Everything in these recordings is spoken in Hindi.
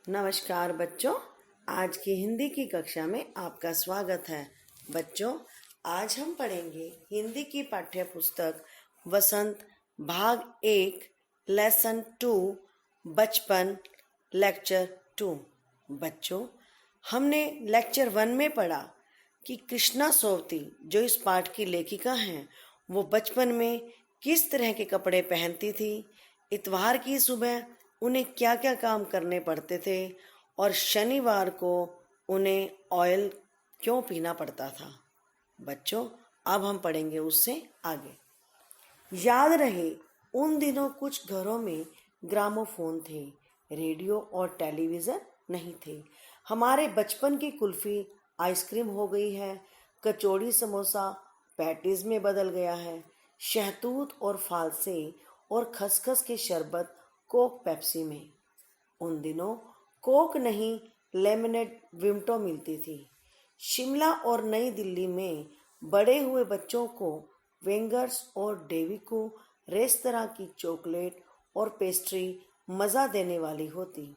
नमस्कार बच्चों, आज की हिंदी की कक्षा में आपका स्वागत है। बच्चों, आज हम पढ़ेंगे हिंदी की पाठ्य पुस्तक वसंत भाग 1 लेसन 2 बचपन लेक्चर 2। बच्चों, हमने लेक्चर 1 में पढ़ा कि कृष्णा सोवती जो इस पाठ की लेखिका हैं, वो बचपन में किस तरह के कपड़े पहनती थी, इतवार की सुबह उन्हें क्या क्या काम करने पड़ते थे और शनिवार को उन्हें ऑयल क्यों पीना पड़ता था। बच्चों, अब हम पढ़ेंगे उससे आगे। याद रहे, उन दिनों कुछ घरों में ग्रामोफोन थे, रेडियो और टेलीविज़न नहीं थे। हमारे बचपन की कुल्फ़ी आइसक्रीम हो गई है, कचौड़ी समोसा पैटीज़ में बदल गया है, शहतूत और फालसे और खसखस के शरबत कोक पेप्सी में। उन दिनों कोक नहीं, लेमनेड विम्टो मिलती थी। शिमला और नई दिल्ली में बड़े हुए बच्चों को वेंगर्स और डेविको रेस्तरां की चॉकलेट और पेस्ट्री मज़ा देने वाली होती।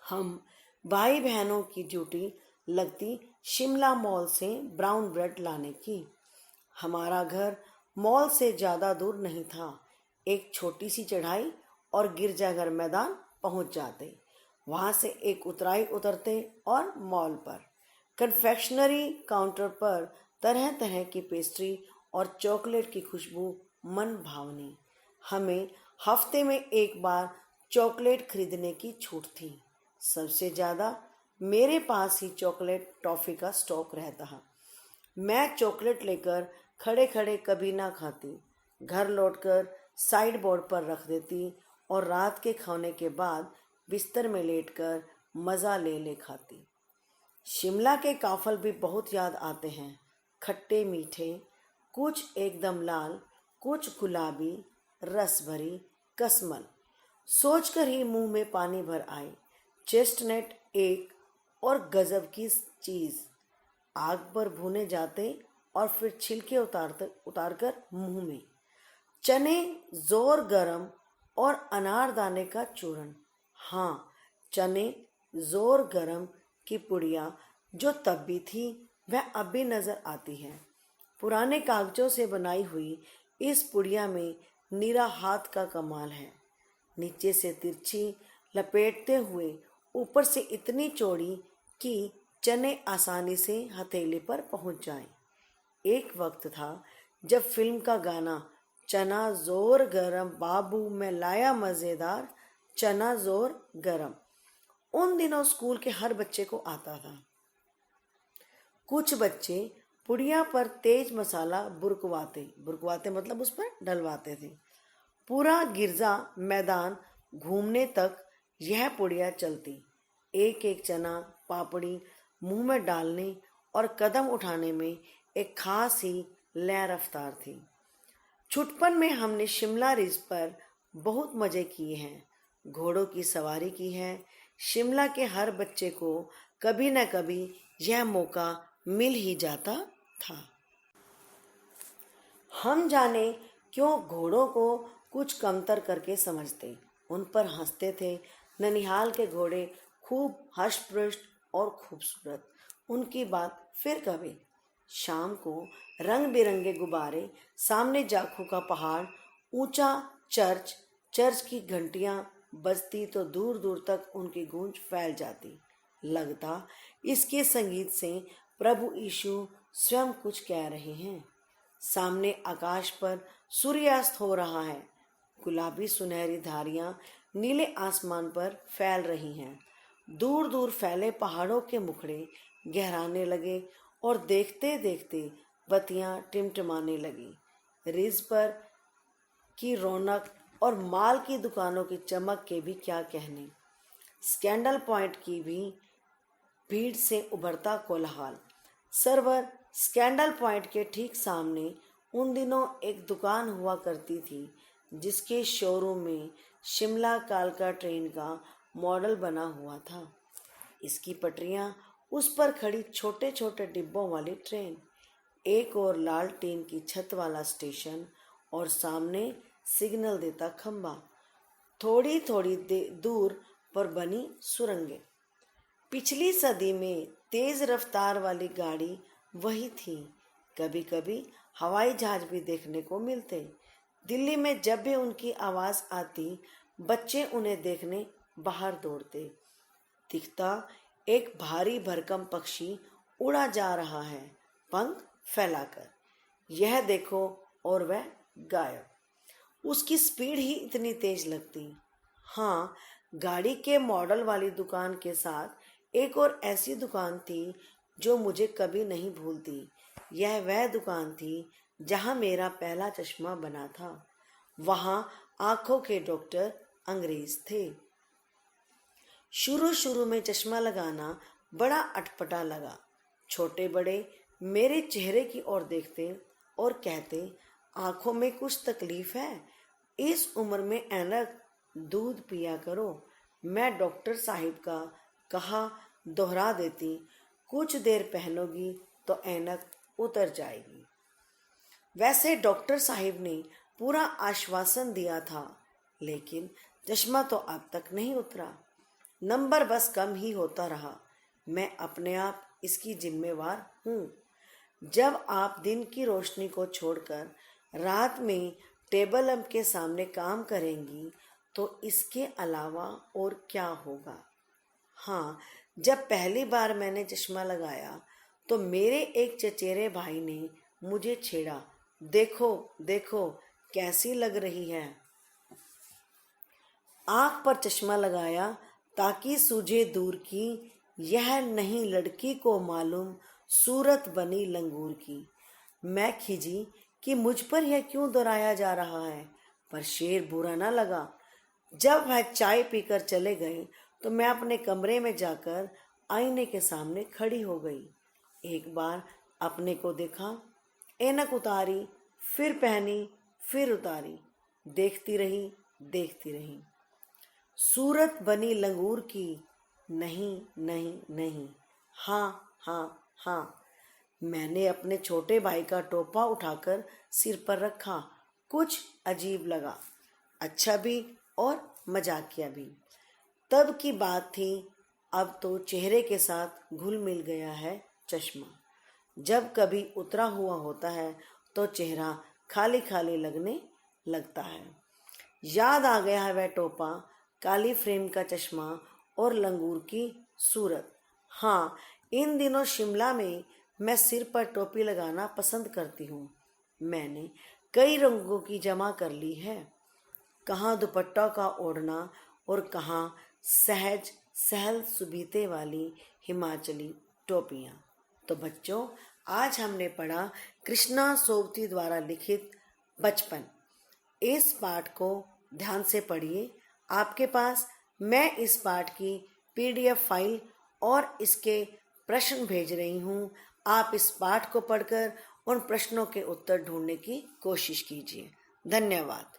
हम भाई बहनों की ड्यूटी लगती शिमला मॉल से ब्राउन ब्रेड लाने की। हमारा घर मॉल से ज़्यादा दूर नहीं था। एक छोटी सी चढ़ाई और गिरजाघर मैदान पहुंच जाते। वहां से एक उतराई उतरते और मॉल पर कन्फेक्शनरी काउंटर पर तरह तरह की पेस्ट्री और चॉकलेट की खुशबू मन भावनी। हमें हफ्ते में एक बार चॉकलेट खरीदने की छूट थी। सबसे ज़्यादा मेरे पास ही चॉकलेट टॉफ़ी का स्टॉक रहता। मैं चॉकलेट लेकर खड़े खड़े कभी ना खाती, घर लौटकर साइड बोर्ड पर रख देती और रात के खाने के बाद बिस्तर में लेटकर मज़ा ले ले खाती। शिमला के काफल भी बहुत याद आते हैं, खट्टे मीठे, कुछ एकदम लाल, कुछ गुलाबी, रस भरी कसमल। सोचकर ही मुंह में पानी भर आए। चेस्टनट एक और गजब की चीज़, आग पर भुने जाते और फिर छिलके उतारकर मुंह में। चने जोर गरम और अनारदाने का चूरन। हाँ, चने जोर गरम की पुड़िया जो तब भी थी वह अब भी नजर आती है। पुराने कागजों से बनाई हुई इस पुड़िया में नीरा हाथ का कमाल है। नीचे से तिरछी लपेटते हुए ऊपर से इतनी चौड़ी कि चने आसानी से हथेली पर पहुंच जाएं। एक वक्त था जब फिल्म का गाना चना जोर गरम बाबू मैं लाया मज़ेदार चना जोर गरम उन दिनों स्कूल के हर बच्चे को आता था। कुछ बच्चे पुड़िया पर तेज मसाला बुरकवाते मतलब उस पर डलवाते थे। पूरा गिरजा मैदान घूमने तक यह पुड़िया चलती। एक एक चना पापड़ी मुंह में डालने और कदम उठाने में एक खास ही लय रफ्तार थी। छुटपन में हमने शिमला रिज पर बहुत मज़े किए हैं, घोड़ों की सवारी की है। शिमला के हर बच्चे को कभी न कभी यह मौका मिल ही जाता था। हम जाने क्यों घोड़ों को कुछ कमतर करके समझते, उन पर हंसते थे। ननिहाल के घोड़े खूब हष्टपुष्ट और खूबसूरत, उनकी बात फिर कभी। शाम को रंग बिरंगे गुब्बारे, सामने जाखू का पहाड़, ऊंचा चर्च की घंटियां बजती तो दूर दूर तक उनकी गूंज फैल जाती। लगता इसके संगीत से प्रभु यीशु स्वयं कुछ कह रहे हैं। सामने आकाश पर सूर्यास्त हो रहा है। गुलाबी सुनहरी धारियां नीले आसमान पर फैल रही हैं। दूर दूर फैले पहाड़ों के मुखड़े गहराने लगे और देखते देखते बत्तियां टिमटिमाने लगी। रिज पर की रौनक और माल की दुकानों की चमक के भी क्या कहने। स्कैंडल पॉइंट की भी भीड़ से उभरता कोलाहल। सर्वर स्कैंडल पॉइंट के ठीक सामने उन दिनों एक दुकान हुआ करती थी जिसके शोरूम में शिमला कालका ट्रेन का मॉडल बना हुआ था। इसकी पटरियां, उस पर खड़ी छोटे छोटे डिब्बों वाली ट्रेन, एक और लाल टीन की छत वाला स्टेशन और सामने सिग्नल देता खंबा। थोड़ी थोड़ी दूर पर बनी सुरंगें। पिछली सदी में तेज रफ्तार वाली गाड़ी वही थी। कभी कभी हवाई जहाज भी देखने को मिलते। दिल्ली में जब भी उनकी आवाज आती, बच्चे उन्हें देखने बाहर दौड़ते। दिखता एक भारी भरकम पक्षी उड़ा जा रहा है, पंख फैलाकर। यह देखो, और वह गायब। उसकी स्पीड ही इतनी तेज लगती। हाँ, गाड़ी के मॉडल वाली दुकान के साथ एक और ऐसी दुकान थी जो मुझे कभी नहीं भूलती। यह वह दुकान थी जहां मेरा पहला चश्मा बना था। वहां आंखों के डॉक्टर अंग्रेज थे। शुरू शुरू में चश्मा लगाना बड़ा अटपटा लगा। छोटे बड़े मेरे चेहरे की ओर देखते और कहते, आंखों में कुछ तकलीफ है? इस उम्र में ऐनक, दूध पिया करो। मैं डॉक्टर साहिब का कहा दोहरा देती, कुछ देर पहनोगी तो ऐनक उतर जाएगी। वैसे डॉक्टर साहिब ने पूरा आश्वासन दिया था, लेकिन चश्मा तो अब तक नहीं उतरा। नंबर बस कम ही होता रहा। मैं अपने आप इसकी जिम्मेवार हूँ। जब आप दिन की रोशनी को छोड़कर रात में टेबल लैंप के सामने काम करेंगी, तो इसके अलावा और क्या होगा? हाँ, जब पहली बार मैंने चश्मा लगाया तो मेरे एक चचेरे भाई ने मुझे छेड़ा, देखो देखो कैसी लग रही है। आंख पर चश्मा लगाया ताकि सूझे दूर की, यह नहीं लड़की को मालूम सूरत बनी लंगूर की। मैं खिजी कि मुझ पर यह क्यों दोहराया जा रहा है, पर शेर बुरा ना लगा। जब वह चाय पीकर चले गए तो मैं अपने कमरे में जाकर आईने के सामने खड़ी हो गई। एक बार अपने को देखा, ऐनक उतारी, फिर पहनी, फिर उतारी। देखती रही। सूरत बनी लंगूर की, नहीं नहीं नहीं, हाँ हाँ हाँ। मैंने अपने छोटे भाई का टोपा उठाकर सिर पर रखा। कुछ अजीब लगा, अच्छा भी और मजाकिया भी। तब की बात थी, अब तो चेहरे के साथ घुल मिल गया है चश्मा। जब कभी उतरा हुआ होता है तो चेहरा खाली खाली लगने लगता है। याद आ गया है वह टोपा, काली फ्रेम का चश्मा और लंगूर की सूरत। हाँ, इन दिनों शिमला में मैं सिर पर टोपी लगाना पसंद करती हूँ। मैंने कई रंगों की जमा कर ली है, कहाँ दुपट्टा का ओढ़ना और कहाँ सहज सहल सुबीते वाली हिमाचली टोपियाँ। तो बच्चों, आज हमने पढ़ा कृष्णा सोबती द्वारा लिखित बचपन। इस पाठ को ध्यान से पढ़िए। आपके पास मैं इस पाठ की PDF फाइल और इसके प्रश्न भेज रही हूँ। आप इस पाठ को पढ़कर उन प्रश्नों के उत्तर ढूंढने की कोशिश कीजिए। धन्यवाद।